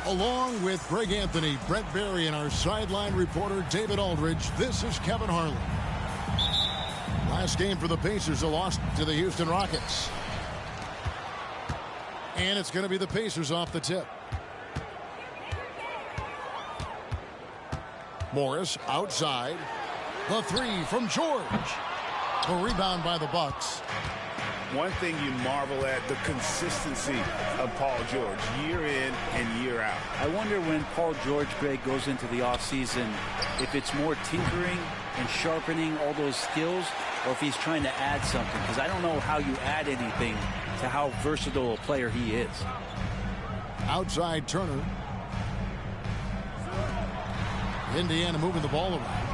Along with Greg Anthony, Brent Barry, and our sideline reporter David Aldridge, this is Kevin Harlan. Last game for the Pacers, a loss to the Houston Rockets. And it's going to be the Pacers off the tip. Morris outside. The three from George. The rebound by the Bucks. One thing you marvel at, the consistency of Paul George, year in and year out. I wonder when Paul George, Greg, goes into the offseason, if it's more tinkering and sharpening all those skills, or if he's trying to add something. Because I don't know how you add anything to how versatile a player he is. Outside Turner. Indiana moving the ball around.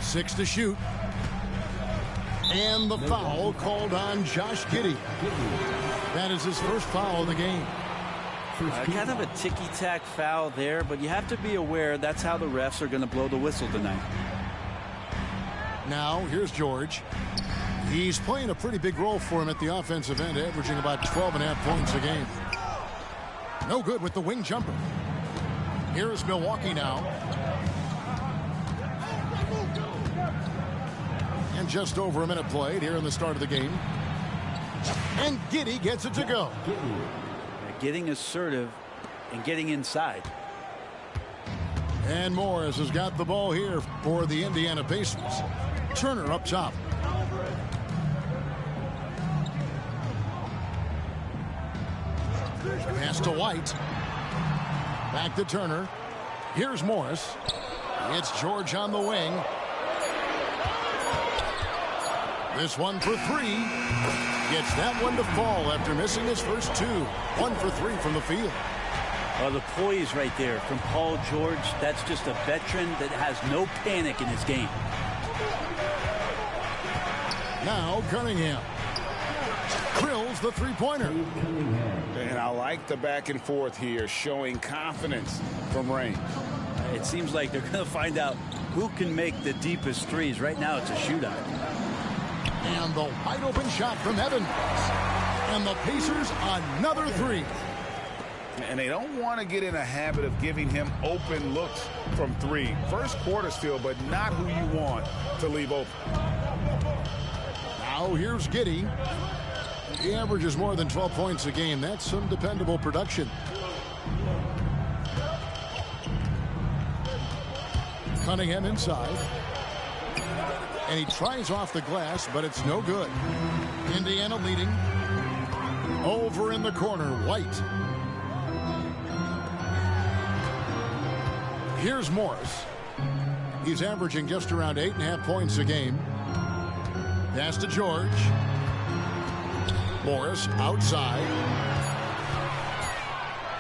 6 to shoot. And the foul called on Josh Giddey. That is his first foul of the game. Kind of a ticky-tack foul there, but you have to be aware that's how the refs are going to blow the whistle tonight. Now, here's George. He's playing a pretty big role for him at the offensive end, averaging about 12.5 points a game. No good with the wing jumper. Here's Milwaukee now. And just over a minute played here in the start of the game. And Giddey gets it to go. Getting assertive and getting inside. And Morris has got the ball here for the Indiana Pacers. Turner up top. Pass to White. Back to Turner. Here's Morris. It's George on the wing. This one for three. Gets that one to fall after missing his first two. 1 for 3 from the field. The poise right there from Paul George. That's just a veteran that has no panic in his game. Now Cunningham. Drills the three-pointer. And I like the back and forth here, showing confidence from range. It seems like they're going to find out who can make the deepest threes. Right now it's a shootout. And the wide open shot from Evans. And the Pacers another three. And they don't want to get in a habit of giving him open looks from three. First quarter still, but not who you want to leave open. Now here's Giddey. He averages more than 12 points a game. That's some dependable production. Cunningham inside. And he tries off the glass, but it's no good. Indiana leading. Over in the corner, White. Here's Morris. He's averaging just around 8.5 points a game. Pass to George. Morris outside.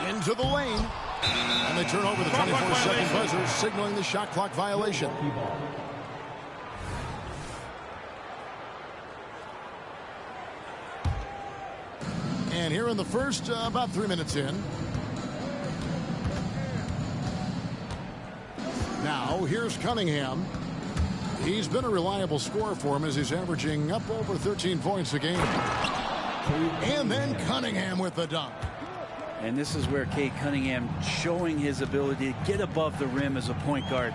Into the lane. And they turn over the 24-second buzzer, signaling the shot clock violation. And here in the first, about 3 minutes in. Now, here's Cunningham. He's been a reliable scorer for him as he's averaging up over 13 points a game. And then Cunningham with the dunk. And this is where Cade Cunningham showing his ability to get above the rim as a point guard.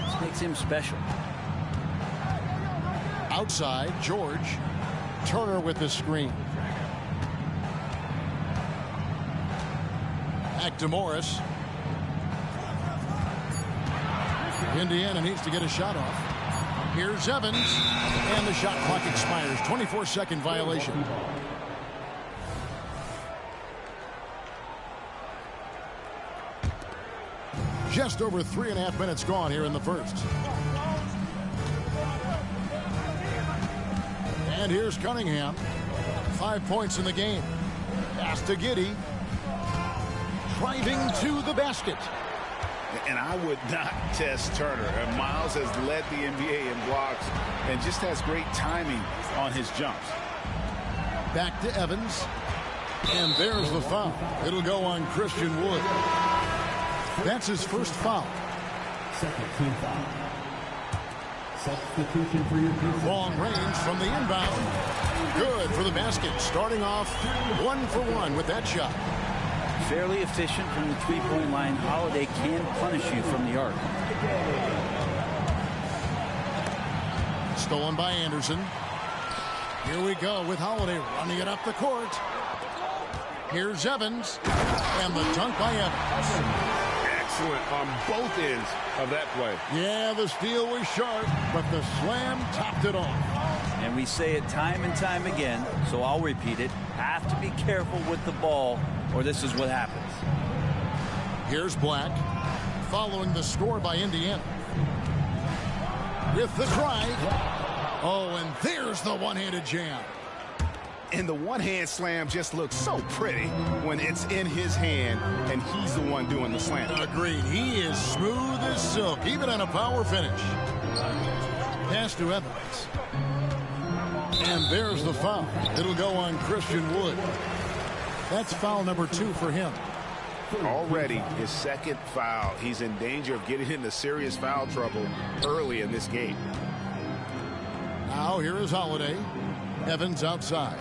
This makes him special. Outside, George. Turner with the screen. Back to Morris. Indiana needs to get a shot off. Here's Evans. And the shot clock expires. 24-second violation. Just over 3.5 minutes gone here in the first. And here's Cunningham. 5 points in the game. Pass to Giddey. Driving to the basket. And I would not test Turner. Miles has led the NBA in blocks and just has great timing on his jumps. Back to Evans. And there's the foul. It'll go on Christian Wood. That's his first foul. Second team foul. Substitution for your team. Long range from the inbound. Good for the basket. Starting off 1 for 1 with that shot. fairly efficient from the three-point line. Holiday can punish you from the arc. Stolen by Anderson. Here we go with Holiday running it up the court. Here's Evans. And the dunk by Evans. Excellent on both ends of that play. Yeah, the steal was sharp, but the slam topped it off. And we say it time and time again, so I'll repeat it. Have to be careful with the ball, or this is what happens. Here's Black, following the score by Indiana. With the drive. Oh, and there's the one-handed jam. And the one-hand slam just looks so pretty when it's in his hand and he's the one doing the slam. Agreed. He is smooth as silk, even on a power finish. Pass to Evans. And there's the foul. It'll go on Christian Wood. That's foul number 2 for him. Already his second foul. He's in danger of getting into serious foul trouble early in this game. Now here is Holiday. Evans outside.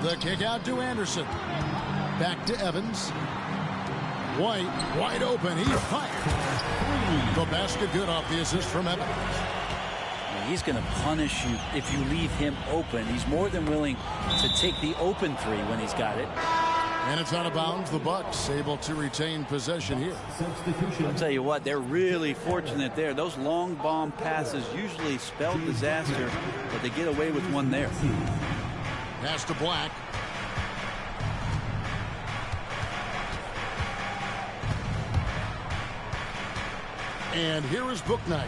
The kick out to Anderson. Back to Evans. White wide open. He fired. The basket good off the assist from Evans. He's going to punish you if you leave him open. He's more than willing to take the open three when he's got it. And it's out of bounds. The Bucks able to retain possession here. I'll tell you what, they're really fortunate there. Those long bomb passes usually spell disaster, but they get away with one there. Pass to Black. And here is Bouknight.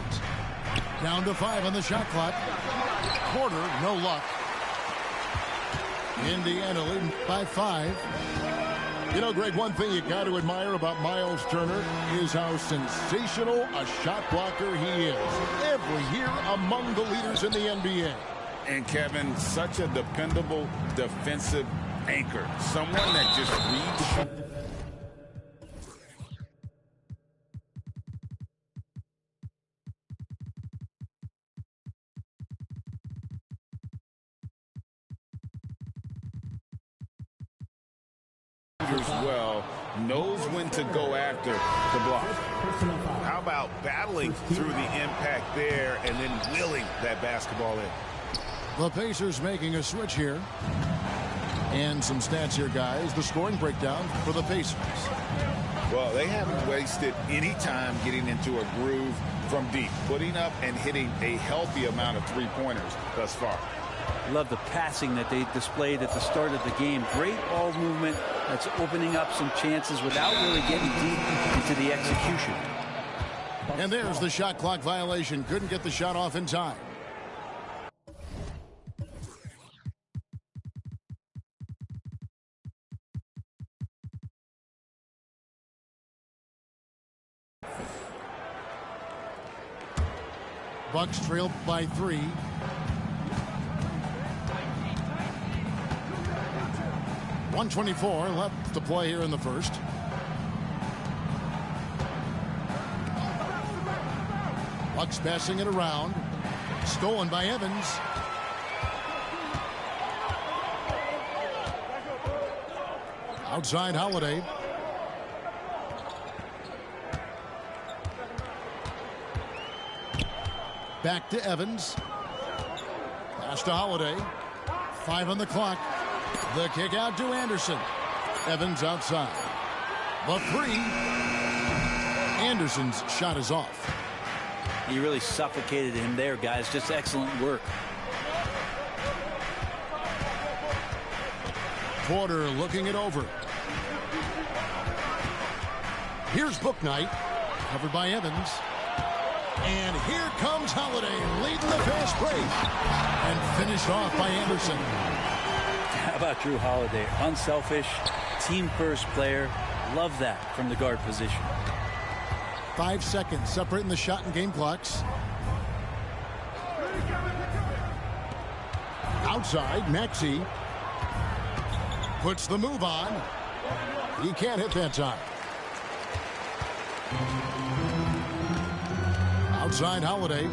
Down to 5 on the shot clock. Quarter, no luck. Indiana leading by 5. You know, Greg, one thing you got to admire about Miles Turner is how sensational a shot blocker he is. Every year among the leaders in the NBA. And Kevin, such a dependable defensive anchor. Someone that just reads. Well, knows when to go after the block. How about battling through the impact there and then wheeling that basketball in? The Pacers making a switch here. And some stats here, guys. The scoring breakdown for the Pacers. Well, they haven't wasted any time getting into a groove from deep, putting up and hitting a healthy amount of three-pointers thus far. Love the passing that they displayed at the start of the game. Great ball movement that's opening up some chances without really getting deep into the execution. And there's the shot clock violation. Couldn't get the shot off in time. Bucks trail by 3. .124 left to play here in the first. Bucks passing it around. Stolen by Evans. Outside Holiday. Back to Evans. Pass to Holiday. 5 on the clock. The kick out to Anderson. Evans outside. The 3. Anderson's shot is off. He really suffocated him there, guys. Just excellent work. Porter looking it over. Here's Bouknight. Covered by Evans. And here comes Holiday leading the fast break. And finished off by Anderson. How about Jrue Holiday? Unselfish, team-first player. Love that from the guard position. 5 seconds separating the shot and game clocks. Outside, Maxey puts the move on. He can't hit that time. Outside Holiday.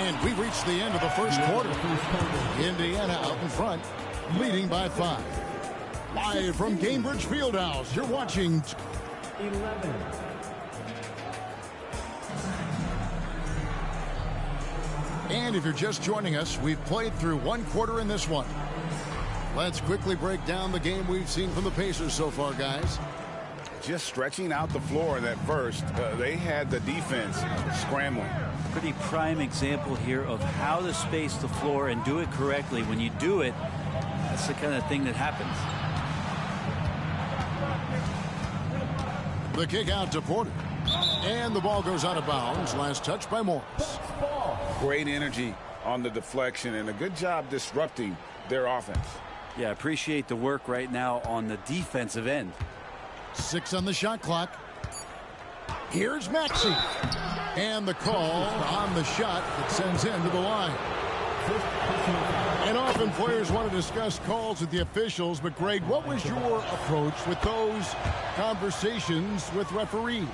And we've reached the end of the first quarter. Indiana out in front, leading by 5. Live from Gainbridge Fieldhouse, you're watching 11. And if you're just joining us, we've played through one quarter in this one. Let's quickly break down the game we've seen from the Pacers so far, guys. Just stretching out the floor in that first. They had the defense scrambling. Pretty prime example here of how to space the floor and do it correctly. When you do it, that's the kind of thing that happens. The kick out to Porter. And the ball goes out of bounds. Last touch by Morris. Great energy on the deflection and a good job disrupting their offense. Yeah, appreciate the work right now on the defensive end. 6 on the shot clock. Here's Maxey. And the call on the shot that sends him to the line. And often players want to discuss calls with the officials, but Greg, what was your approach with those conversations with referees?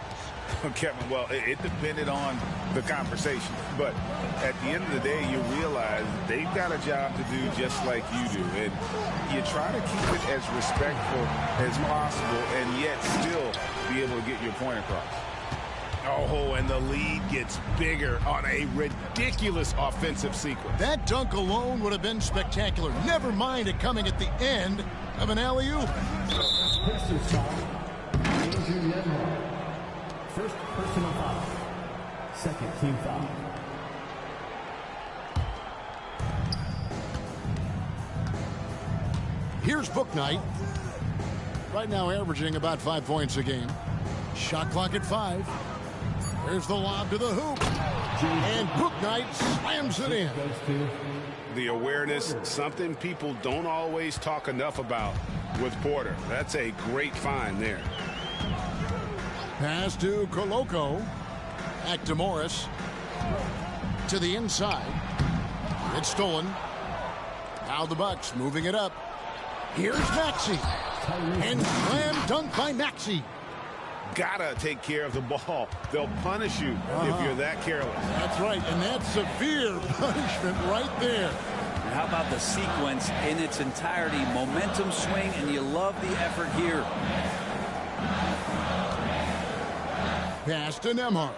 Kevin, well, it depended on the conversation. But at the end of the day, you realize they've got a job to do just like you do. And you try to keep it as respectful as possible and yet still be able to get your point across. Oh, and the lead gets bigger on a ridiculous offensive sequence. That dunk alone would have been spectacular. Never mind it coming at the end of an alley-oop. Pacers foul. Andrew Nembhard. First personal foul. Second team foul. Here's Bouknight. Right now averaging about 5 points a game. Shot clock at 5. There's the lob to the hoop. And Bouknight slams it in. The awareness, something people don't always talk enough about with Porter. That's a great find there. Pass to Koloko. Back to Morris. To the inside. It's stolen. Now the Bucks moving it up. Here's Maxey. And slam dunk by Maxey. Gotta take care of the ball. They'll punish you if you're that careless. That's right, and that's severe punishment right there. And how about the sequence in its entirety? Momentum swing, and you love the effort here. Pass to Nembhard.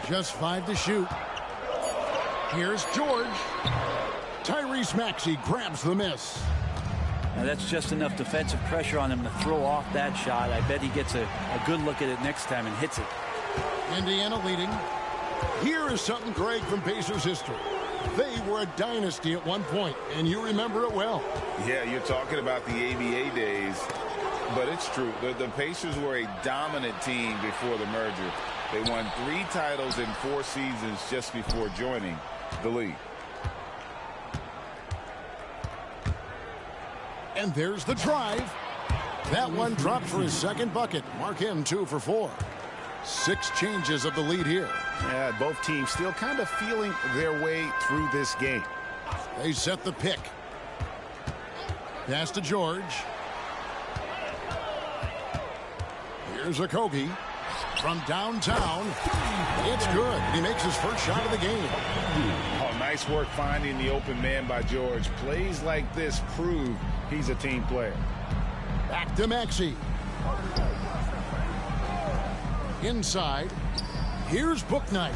Just 5 to shoot. Here's George. Tyrese Maxey grabs the miss. Now that's just enough defensive pressure on him to throw off that shot. I bet he gets a good look at it next time and hits it. Indiana leading. Here is something, Greg, from Pacers history. They were a dynasty at one point, and you remember it well. Yeah, you're talking about the ABA days, but it's true. The Pacers were a dominant team before the merger. They won 3 titles in 4 seasons just before joining the league. And there's the drive. That one dropped for his second bucket. Mark him 2 for 4. 6 changes of the lead here. Yeah, both teams still kind of feeling their way through this game. They set the pick. Pass to George. Here's Okogie from downtown. It's good. He makes his first shot of the game. Oh, nice work finding the open man by George. Plays like this prove he's a team player. Back to Maxey. Inside. Here's Bouknight.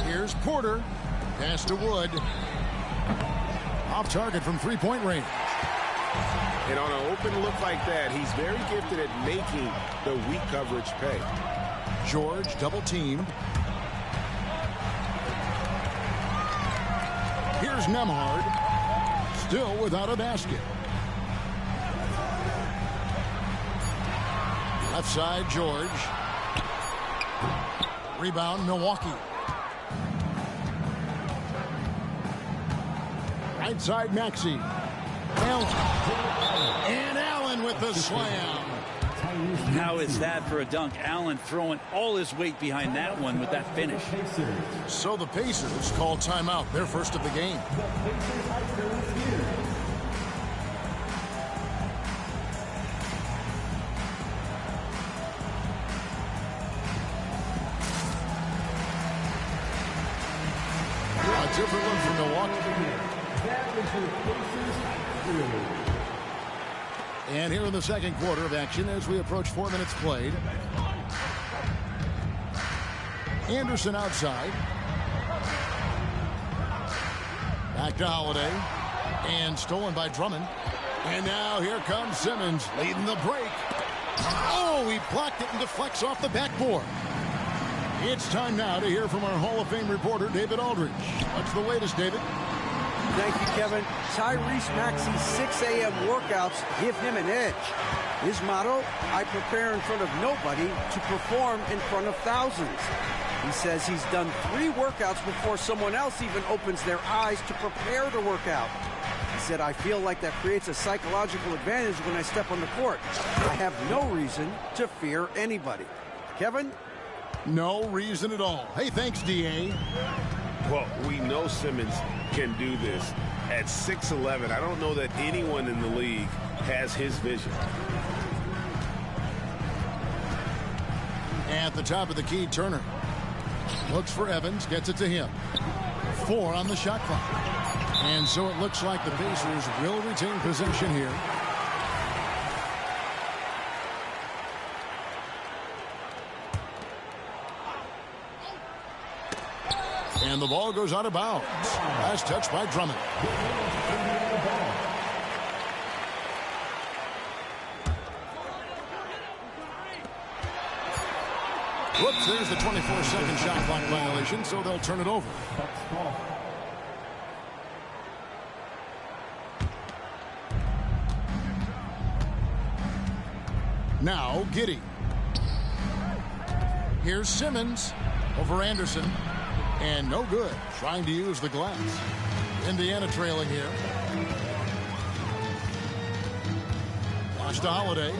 Here's Porter. Pass to Wood. Off target from 3-point range. And on an open look like that, he's very gifted at making the weak coverage pay. George double teamed. Here's Nembhard. Still without a basket. Left side, George. Rebound, Milwaukee. Right side, Maxey. Allen. And Allen with the slam. How is that for a dunk? Allen throwing all his weight behind that one with that finish. So the Pacers call timeout, their first of the game. different look for Milwaukee. That is your Pacers three. And here in the second quarter of action as we approach 4 minutes played. Anderson outside. Back to Holiday. And stolen by Drummond. And now here comes Simmons leading the break. Oh, he blocked it and deflects off the backboard. It's time now to hear from our Hall of Fame reporter, David Aldridge. What's the latest, David? Thank you, Kevin. Tyrese Maxey's 6 a.m. workouts give him an edge. His motto, I prepare in front of nobody to perform in front of thousands. He says he's done 3 workouts before someone else even opens their eyes to prepare to work out. He said, I feel like that creates a psychological advantage when I step on the court. I have no reason to fear anybody. Kevin? No reason at all. Hey, thanks, D.A. Well, we know Simmons can do this. At 6'11", I don't know that anyone in the league has his vision. At the top of the key, Turner looks for Evans, gets it to him. 4 on the shot clock. And so it looks like the Pacers will retain possession here. And the ball goes out of bounds. Last touch by Drummond. Whoops, there's the 24-second shot clock violation, so they'll turn it over. Now, Giddey. Here's Simmons over Anderson. And no good. Trying to use the glass. Indiana trailing here. Pass to Holiday.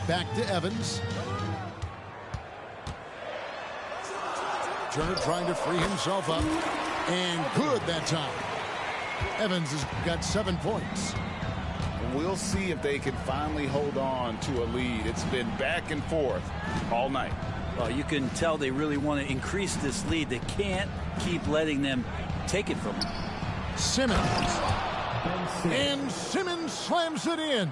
Back to Evans. Turner trying to free himself up. And good that time. Evans has got 7 points. We'll see if they can finally hold on to a lead. It's been back and forth all night. Well, you can tell they really want to increase this lead. They can't keep letting them take it from them. Simmons. And Simmons slams it in.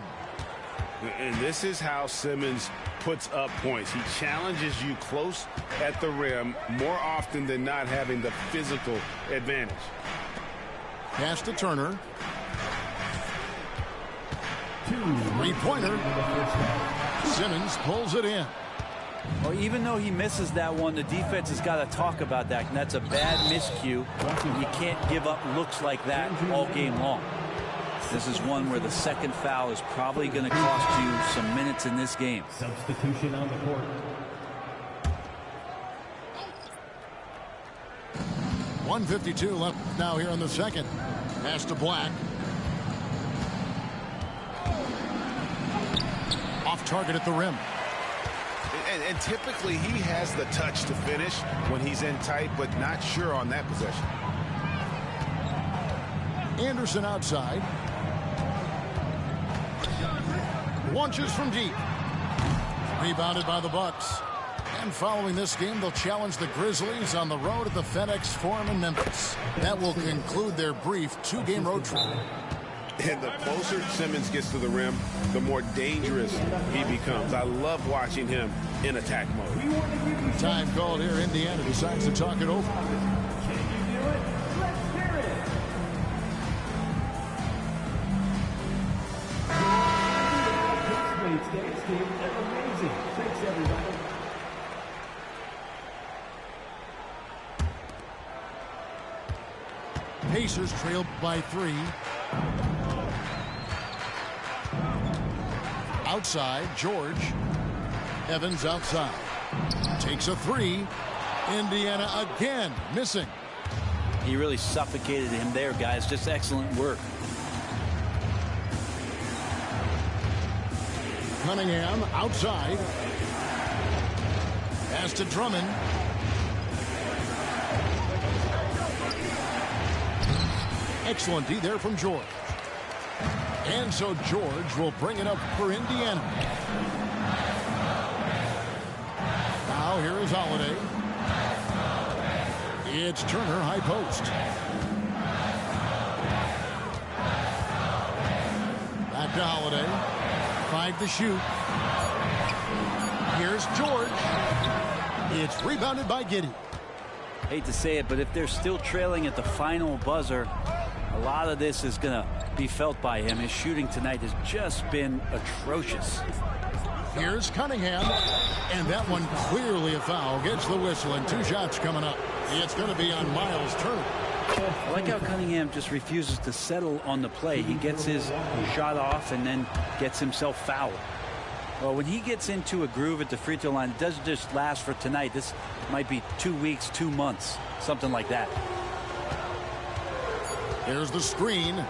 And this is how Simmons puts up points. He challenges you close at the rim more often than not, having the physical advantage. Pass to Turner. 3-pointer. Simmons pulls it in. Well, even though he misses that one, the defense has got to talk about that, and that's a bad miscue. You can't give up looks like that all game long. This is one where the second foul is probably going to cost you some minutes in this game. Substitution on the court. .152 left now here in the second. Pass to Black. Off target at the rim. And typically he has the touch to finish when he's in tight, but not sure on that possession. Anderson outside. Launches from deep. Rebounded by the Bucks. And following this game, they'll challenge the Grizzlies on the road at the FedEx Forum in Memphis. That will conclude their brief 2-game road trip. And the closer Simmons gets to the rim, the more dangerous he becomes. I love watching him in attack mode. Time called here. Indiana decides to talk it over. Can you do it? Let's hear it. Today's game is amazing. Thanks, everybody. Pacers trail by 3. Outside, George. Evans outside. Takes a 3. Indiana again missing. He really suffocated him there, guys. Just excellent work. Cunningham outside. Pass to Drummond. Excellent D there from George. And so George will bring it up for Indiana. is Holiday. It's Turner, high post. Back to Holiday. 5 to shoot. Here's George. It's rebounded by Giddey. Hate to say it, but if they're still trailing at the final buzzer, a lot of this is going to be felt by him. His shooting tonight has just been atrocious. Here's Cunningham, and that one clearly a foul. Gets the whistle, and 2 shots coming up. It's going to be on Miles Turner. I like how Cunningham just refuses to settle on the play. He gets his shot off and then gets himself fouled. Well, when he gets into a groove at the free throw line, it doesn't just last for tonight. This might be 2 weeks, 2 months, something like that. There's the screen.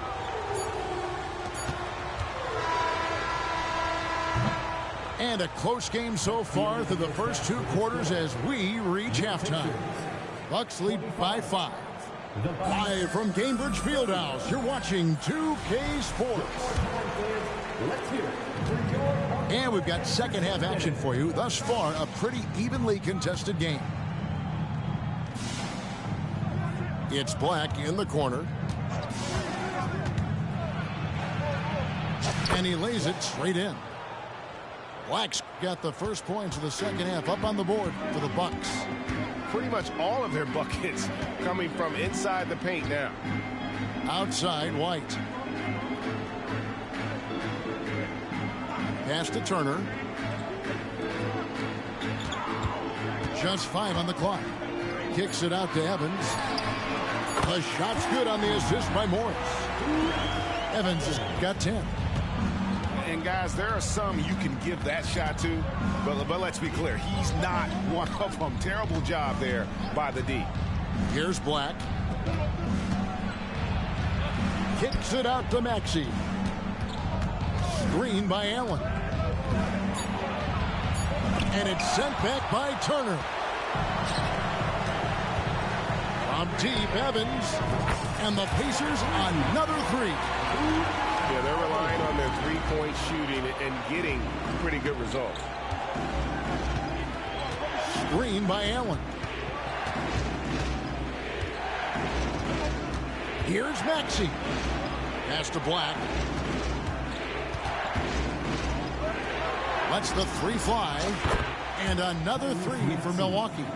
And a close game so far through the first 2 quarters as we reach halftime. Bucks lead by 5. Live from Gainbridge Fieldhouse, you're watching 2K Sports. Let's hear it. And we've got second half action for you. Thus far, a pretty evenly contested game. It's Black in the corner. And he lays it straight in. Black's got the first points of the second half up on the board for the Bucks. Pretty much all of their buckets coming from inside the paint now. Outside, White. Pass to Turner. Just 5 on the clock. Kicks it out to Evans. The shot's good on the assist by Morris. Evans has got 10. And guys, there are some you can give that shot to, but let's be clear, he's not one of them. Terrible job there by the D. Here's Black. Kicks it out to Maxey. Screen by Allen. And it's sent back by Turner. From deep, Evans. And the Pacers another 3. Yeah, they're relying on their three-point shooting and getting pretty good results. Screen by Allen. Here's Maxey. Pass to Black. Lets the 3 fly. And another 3 for Milwaukee.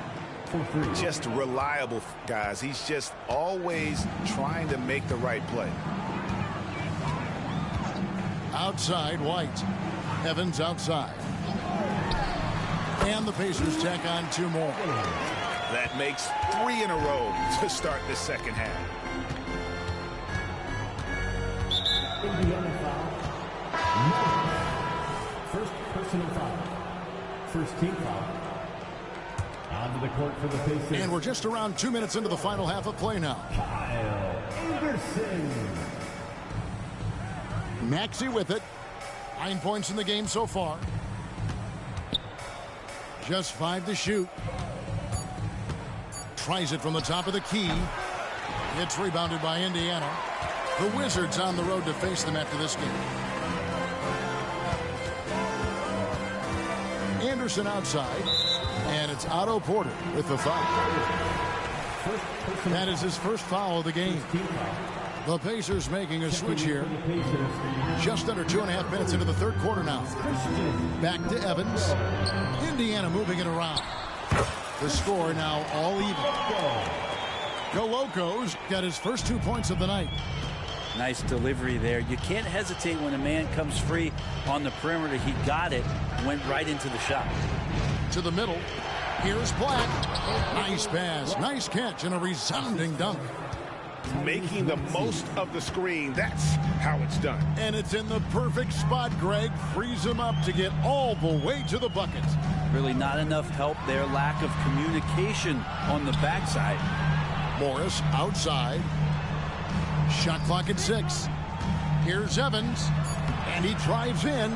Just reliable, guys. He's just always trying to make the right play. Outside, White. Evans outside. And the Pacers tack on 2 more. That makes 3 in a row to start the second half. Indiana foul. First personal foul. First team foul. Onto the court for the Pacers. And we're just around 2 minutes into the final half of play now. Kyle Anderson. Maxey with it. 9 points in the game so far. Just 5 to shoot. Tries it from the top of the key. It's rebounded by Indiana. The Wizards on the road to face them after this game. Anderson outside. And it's Otto Porter with the foul. That is his first foul of the game. The Pacers making a switch here. Just under 2.5 minutes into the third quarter now. Back to Evans. Indiana moving it around. The score now all even. Coloco's got his first 2 points of the night. Nice delivery there. You can't hesitate when a man comes free on the perimeter. He got it, went right into the shot. To the middle. Here's Black. Nice pass. Nice catch and a resounding dunk. Making the most of the screen. That's how it's done. And it's in the perfect spot, Greg. Frees him up to get all the way to the bucket. Really not enough help there. Lack of communication on the backside. Morris outside. Shot clock at 6. Here's Evans. And he drives in.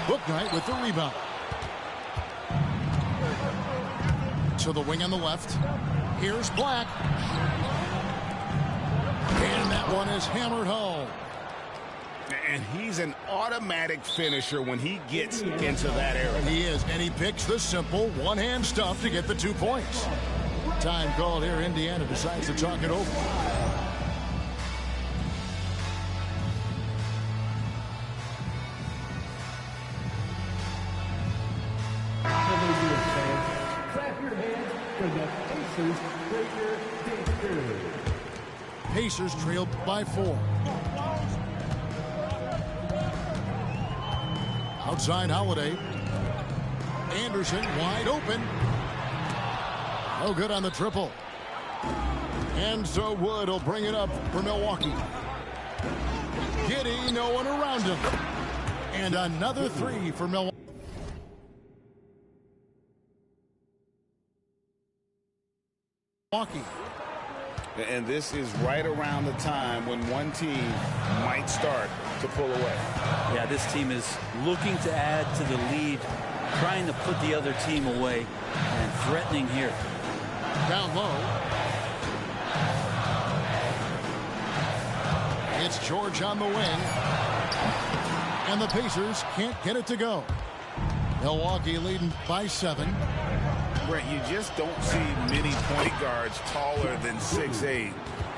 Bouknight with the rebound. To the wing on the left. Here's Black. And that one is hammered home. And he's an automatic finisher when he gets into that area. He is, and he picks the simple one-hand stuff to get the 2 points. Time called here. Indiana decides to talk it over. Clap your hands for the Pacers Breaker Danger. Pacers trail by 4. Outside Holiday. Anderson wide open. No good on the triple. And so Wood will bring it up for Milwaukee. Giddey, no one around him. And another 3 for Milwaukee. And this is right around the time when one team might start to pull away. Yeah, this team is looking to add to the lead, trying to put the other team away, and threatening here. Down low. It's George on the wing. And the Pacers can't get it to go. Milwaukee leading by 7. Brent, you just don't see many point guards taller than 6'8",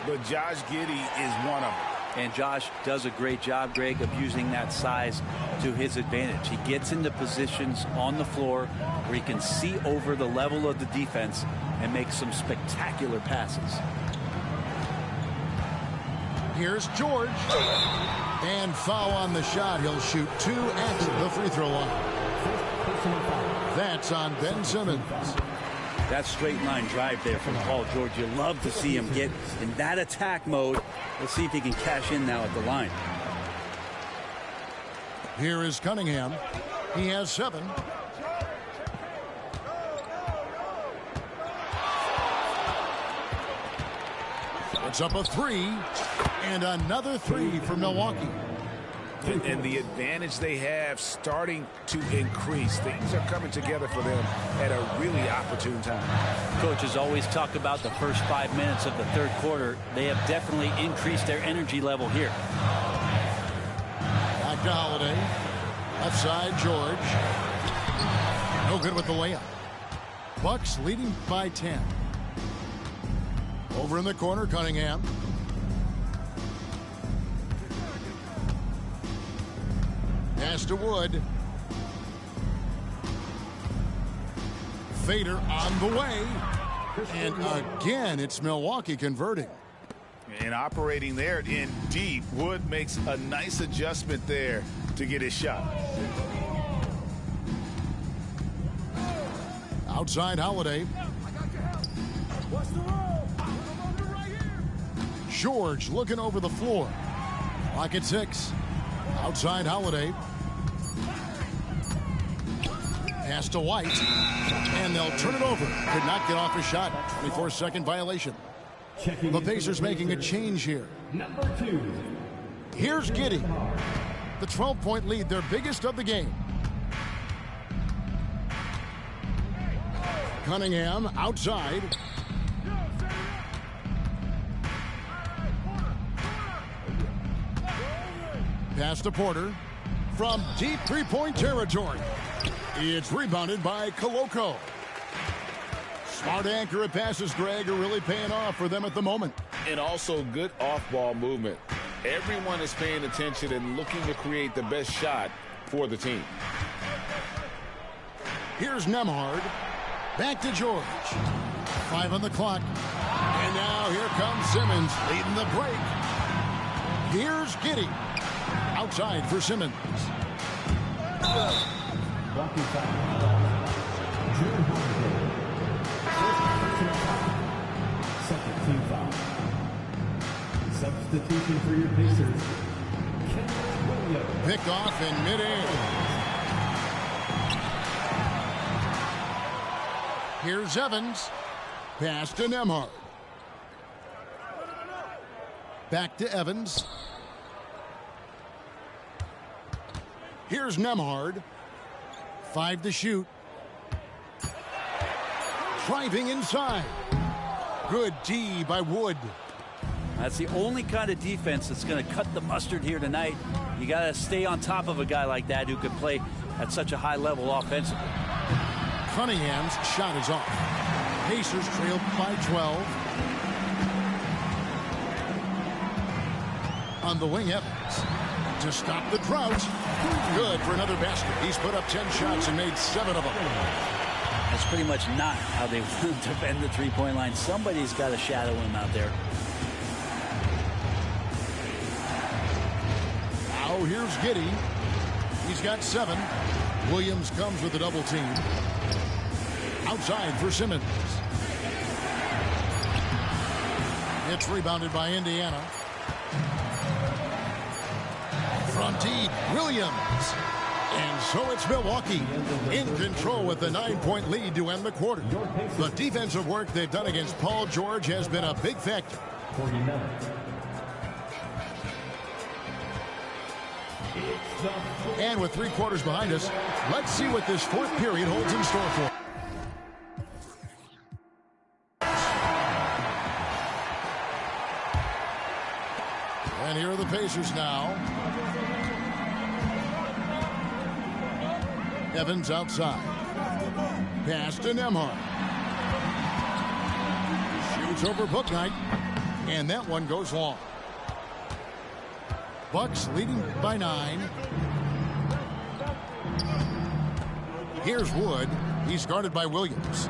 but Josh Giddey is one of them. And Josh does a great job, Greg, of using that size to his advantage. He gets into positions on the floor where he can see over the level of the defense and make some spectacular passes. Here's George. And foul on the shot. He'll shoot 2 at the free throw line. That's on Ben Simmons. That straight line drive there from Paul George. You love to see him get in that attack mode. Let's see if he can cash in now at the line. Here is Cunningham. He has 7. It's up a 3. And another 3 for Milwaukee. And the advantage they have starting to increase. Things are coming together for them at a really opportune time. Coach has always talked about the first 5 minutes of the third quarter. They have definitely increased their energy level here. Back to Holiday. Left side, George. No good with the layup. Bucks leading by 10. Over in the corner, Cunningham. Pass to Wood. Fader on the way. And again, it's Milwaukee converting. And operating there in deep, Wood makes a nice adjustment there to get his shot. Outside Holiday. George looking over the floor. Clock at 6. Outside Holiday. Pass to White. And they'll turn it over. Could not get off his shot. 24-second violation. The Pacers making a change here. Number 2. Here's Giddey. The 12-point lead, their biggest of the game. Cunningham outside. Pass to Porter from deep three-point territory. It's rebounded by Koloko. Smart accurate passes, Greg, are really paying off for them at the moment. And also good off-ball movement. Everyone is paying attention and looking to create the best shot for the team. Here's Nembhard. Back to George. 5 on the clock. And now here comes Simmons leading the break. Here's Giddey. Outside for Simmons. Walking foul. Drew Holiday. First personal foul. Second team foul. Substitution for your Pacers. Kenneth Williams. Pick off in midair. Here's Evans. Pass to Nembhard. Back to Evans. Here's Nembhard. 5 to shoot. Driving inside. Good D by Wood. That's the only kind of defense that's going to cut the mustard here tonight. You got to stay on top of a guy like that who can play at such a high level offensively. Cunningham's shot is off. Pacers trailed by 12. On the wing, Evans to stop the drought. Good for another basket. He's put up 10 shots and made 7 of them. That's pretty much not how they defend the three-point line. Somebody's got to shadow him out there. Now here's Giddey. He's got 7. Williams comes with a double team. Outside for Simmons. It's rebounded by Indiana. From deep, Williams. And so it's Milwaukee in control with the 9-point lead to end the quarter. The defensive work they've done against Paul George has been a big factor. 49. And with 3 quarters behind us, let's see what this 4th period holds in store for. And here are the Pacers now. Evans outside. Pass to Nembhard. Shoots over Bouknight. And that one goes long. Bucks leading by 9. Here's Wood. He's guarded by Williams.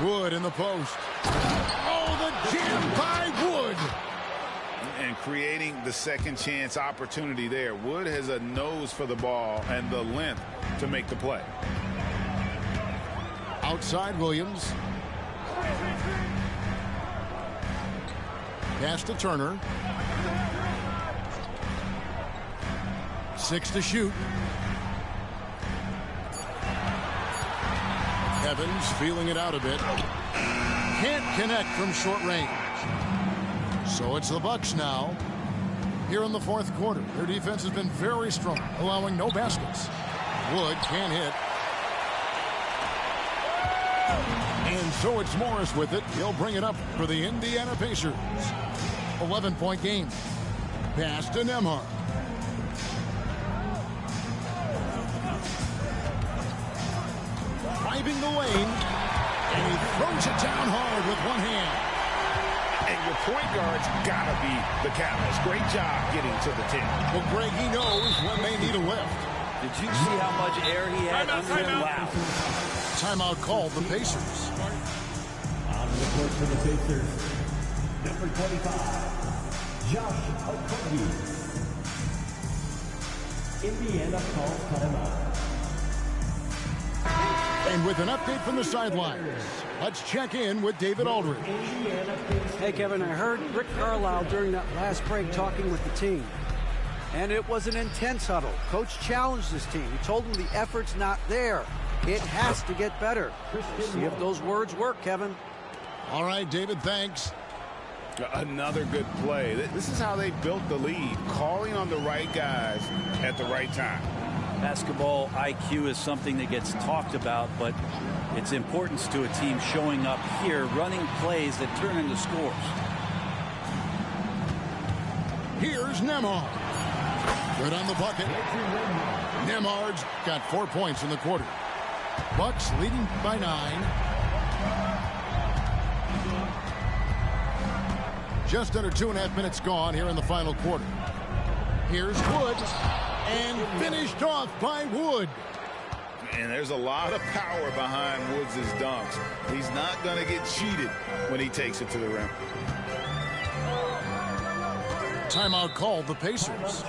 Wood in the post. Oh, the jam by Wood. And creating the second chance opportunity there. Wood has a nose for the ball and the length to make the play. Outside Williams. Pass to Turner. 6 to shoot. Evans feeling it out a bit. Can't connect from short range. So it's the Bucks now. Here in the 4th quarter. Their defense has been very strong, allowing no baskets. Wood can't hit. And so it's Morris with it. He'll bring it up for the Indiana Pacers. 11-point game. Pass to Nembhard. Driving the lane. And he throws it down hard with one hand. And your point guard's got to be the catalyst. Great job getting to the 10. Well, Greg, he knows when they need a lift. Did you see how much air he had under him? Wow. Timeout called the Pacers. On the court for the Pacers, number 25, Josh Okogie. Indiana calls timeout. And with an update from the sidelines, let's check in with David Aldridge. Hey, Kevin, I heard Rick Carlisle during that last break talking with the team. And it was an intense huddle. Coach challenged his team. He told them the effort's not there. It has to get better. See if those words work, Kevin. All right, David, thanks. Another good play. This is how they built the lead, calling on the right guys at the right time. Basketball IQ is something that gets talked about, but its importance to a team showing up here, running plays that turn into scores. Here's Nembhard. Good on the bucket. Nembhard's got 4 points in the quarter. Bucks leading by 9. Just under 2.5 minutes gone here in the final quarter. Here's Wood. And finished off by Wood. And there's a lot of power behind Woods' dunks. He's not going to get cheated when he takes it to the rim. Timeout called the Pacers.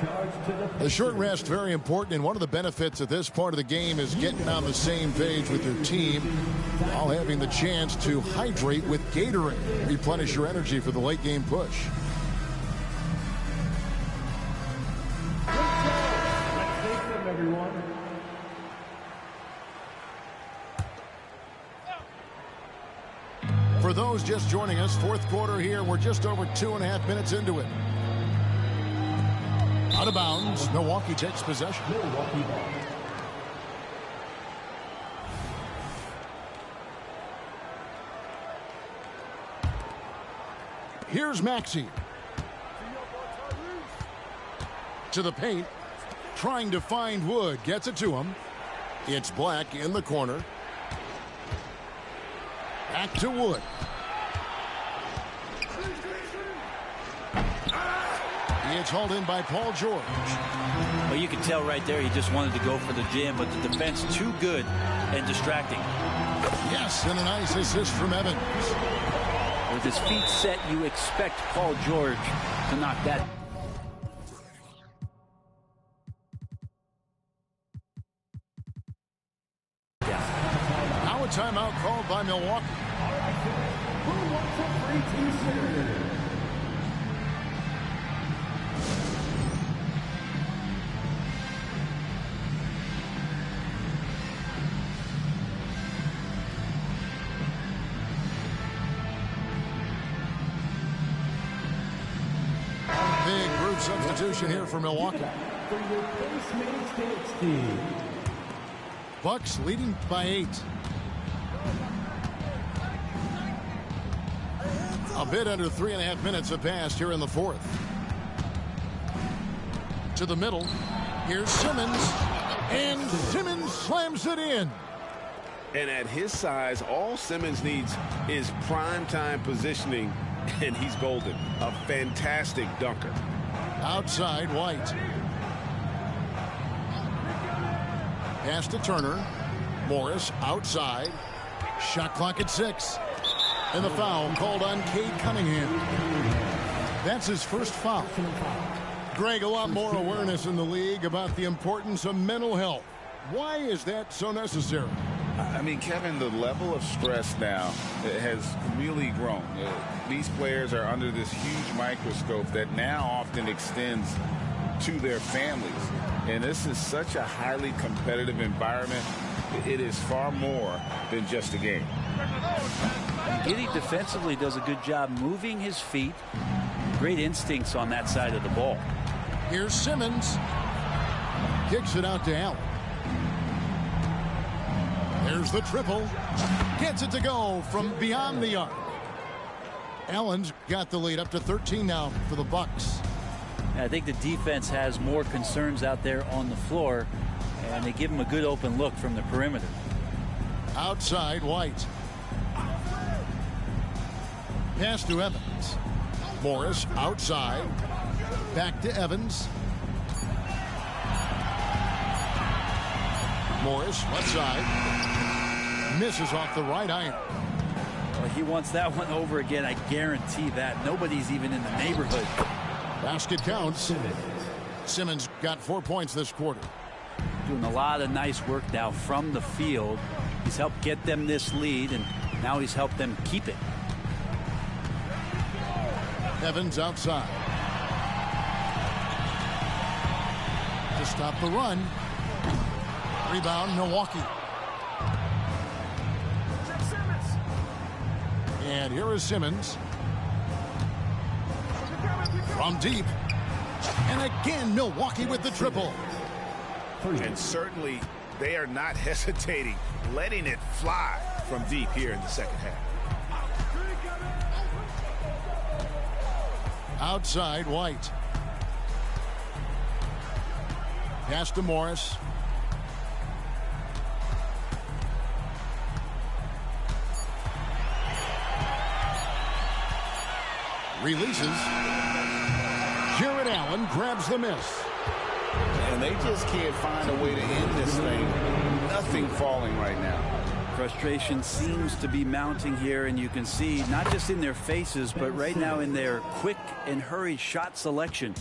The short rest very important, and one of the benefits of this part of the game is getting on the same page with your team while having the chance to hydrate with Gatorade. Replenish your energy for the late game push. Everyone. For those just joining us, 4th quarter here. We're just over 2.5 minutes into it. Out of bounds. Milwaukee takes possession. Milwaukee ball. Here's Maxey. To the paint. Trying to find Wood. Gets it to him. It's Black in the corner. Back to Wood. It's hauled in by Paul George. Well, you can tell right there he just wanted to go for the jam, but the defense too good and distracting. Yes, and a nice assist from Evans. With his feet set, you expect Paul George to knock that. Now a timeout called by Milwaukee. Who wants a free t-shirt? Big group substitution here for Milwaukee. For your base maintenance team. Bucks leading by 8. A bit under 3.5 minutes have passed here in the fourth. To the middle. Here's Simmons. And Simmons slams it in. And at his size, all Simmons needs is prime-time positioning, and he's golden. A fantastic dunker. Outside, White. Pass to Turner. Morris outside. Shot clock at 6. And the foul called on Cade Cunningham. That's his first foul. Greg, a lot more awareness in the league about the importance of mental health. Why is that so necessary? I mean, Kevin, the level of stress now has really grown. These players are under this huge microscope that now often extends to their families. And this is such a highly competitive environment. It is far more than just a game. Giddey defensively does a good job moving his feet. Great instincts on that side of the ball. Here's Simmons. Kicks it out to Allen. There's the triple. Gets it to go from beyond the arc. Allen's got the lead up to 13 now for the Bucks. I think the defense has more concerns out there on the floor, and they give him a good open look from the perimeter. Outside, White. Pass to Evans. Morris outside. Back to Evans. Morris left side. Misses off the right iron. Well, he wants that one over again. I guarantee that. Nobody's even in the neighborhood. Basket counts. Simmons got 4 points this quarter. Doing a lot of nice work now from the field. He's helped get them this lead, and now he's helped them keep it. Evans outside. To stop the run. Rebound, Milwaukee. And here is Simmons. From deep. And again, Milwaukee with the triple. And certainly, they are not hesitating, letting it fly from deep here in the second half. Outside, White. Pass to Morris. Releases. Jarrett Allen grabs the miss. And they just can't find a way to end this thing. Nothing falling right now. Frustration seems to be mounting here, and you can see not just in their faces, but right now in their quick and hurried shot selection.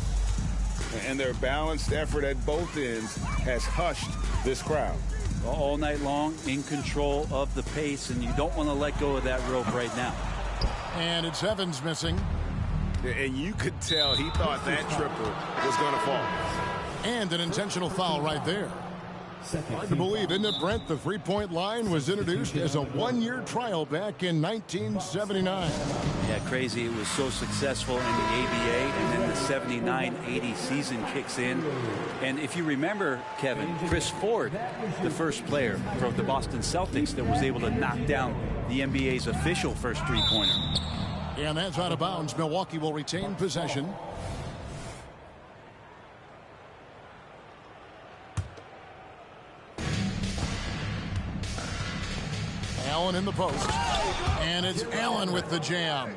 And their balanced effort at both ends has hushed this crowd. All night long, in control of the pace, and you don't want to let go of that rope right now. And it's Evans missing. And you could tell he thought that triple was going to fall. And an intentional foul right there. Hard to believe, isn't it, Brent? The three-point line was introduced as a one-year trial back in 1979. Yeah, crazy. It was so successful in the ABA, and then the 79-80 season kicks in. And if you remember, Kevin, Chris Ford, the first player from the Boston Celtics that was able to knock down the NBA's official first three-pointer. And that's out of bounds. Milwaukee will retain possession. Allen in the post. And it's Allen with the jam.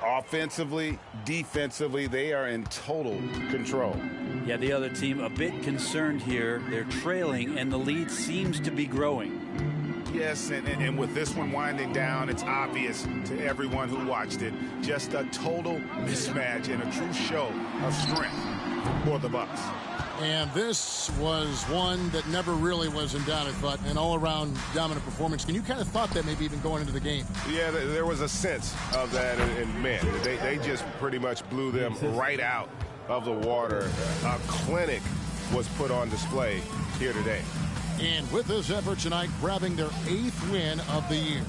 Offensively, defensively, they are in total control. Yeah, the other team a bit concerned here. They're trailing, and the lead seems to be growing. Yes, and with this one winding down, it's obvious to everyone who watched it. Just a total mismatch and a true show of strength for the Bucks. And this was one that never really was in doubt, I thought, an all-around dominant performance. And you kind of thought that maybe even going into the game. Yeah, there was a sense of that, and man, they just pretty much blew them right out of the water. A clinic was put on display here today. And with this effort tonight, grabbing their 8th win of the year.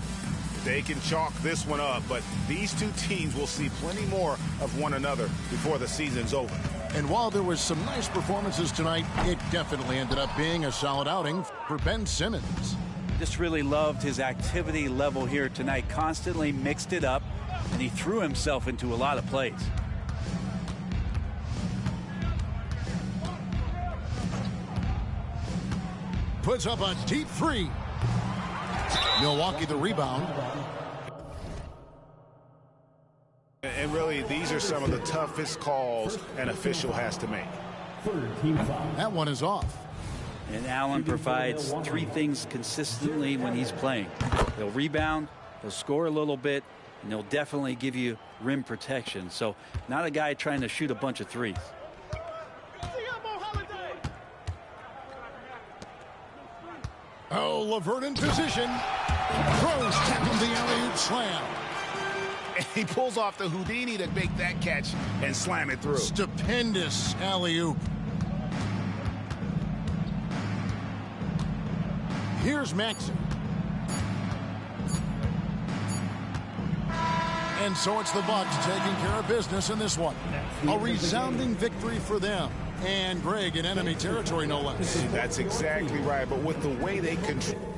They can chalk this one up, but these two teams will see plenty more of one another before the season's over. And while there was some nice performances tonight, it definitely ended up being a solid outing for Ben Simmons. Just really loved his activity level here tonight. Constantly mixed it up, and he threw himself into a lot of plays. Puts up a deep three. Milwaukee the rebound. And really, these are some of the toughest calls an official has to make. That one is off. And Allen provides 3 things consistently when he's playing. He'll rebound, he'll score a little bit, and he'll definitely give you rim protection. So not a guy trying to shoot a bunch of threes. Oh, LeVert in position. Throws down the alley-oop slam. And he pulls off the Houdini to make that catch and slam it through. Stupendous alley-oop. Here's Maxey. And so it's the Bucks taking care of business in this one. A resounding victory for them. And Greg in enemy territory, no less. That's exactly right. But with the way they control